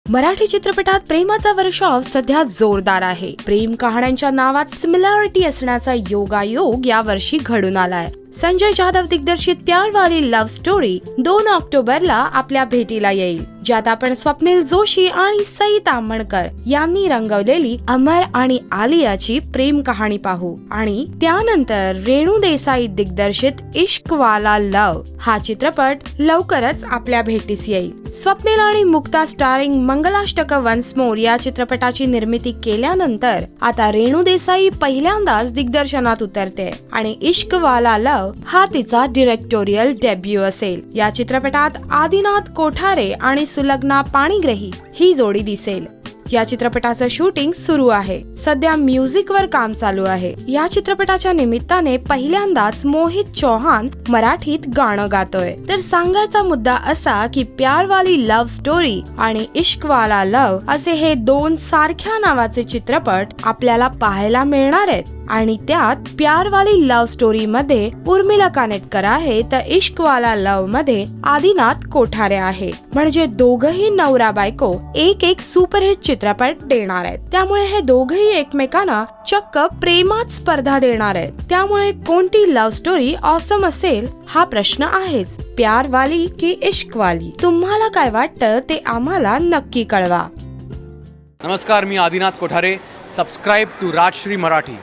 मराठी चित्रपटात प्रेमाचा वर्षाव सध्या जोरदार आहे। प्रेम कहाण्यांच्या नावात सिमिलॅरिटी असण्याचा योगायोग या वर्षी घडून आलाय। संजय जाधव दिग्दर्शित प्यार वाली लव्ह स्टोरी 2 ऑक्टोबरला आपल्या भेटीला येईल, ज्यात आपण स्वप्नील जोशी आणि सई ताम्हणकर यांनी रंगवलेली अमर आणि आलियाची प्रेम कहाणी पाहू। आणि त्यानंतर रेणू देसाई दिग्दर्शित इश्क वाला लव हा चित्रपट लवकरच आपल्या भेटीस येईल। स्वप्नील आणि Mukta starring Mangalashtak once more या चित्रपटाची निर्मिती केल्यानंतर आता रेणू देसाई पहिल्यांदाच दिग्दर्शनात उतरते आणि इश्क वाला लव हा तिचा डिरेक्टोरियल डेब्यू असेल। या चित्रपटात आदिनाथ कोठारे आणि सुलग्ना पाणिग्रही ही जोडी दिसेल। या चित्रपटाचं शूटिंग सुरू आहे। सध्या म्युझिक वर काम चालू आहे। या चित्रपटाच्या निमित्ताने पहिल्यांदाच मोहित चौहान मराठीत गाणं गातोय। तर सांगायचा मुद्दा असा की प्यार वाली लव्ह स्टोरी आणि इश्क वाला लव असे हे 2 सारख्या नावाचे चित्रपट आपल्याला पाहायला मिळणार आहेत। आणि त्यात प्यार वाली लव्ह स्टोरी मध्ये उर्मिला कानेटकर आहे, तर इश्क वाला लव मध्ये आदिनाथ कोठारे आहे। म्हणजे दोघही नवरा बायको एक सुपरहिट चित्रपट देणार आहेत। त्यामुळे हे दोघही एकमेकांना चक्क प्रेमात स्पर्धा देणार आहेत। त्यामुळे कोणती लव्ह स्टोरी ऑसम असेल हा प्रश्न आहेच। प्यार वाली की इश्क वाली, तुम्हाला काय वाटतं ते आम्हाला नक्की कळवा। नमस्कार, मी आदिनाथ कोठारे। Subscribe to Rajshri Marathi.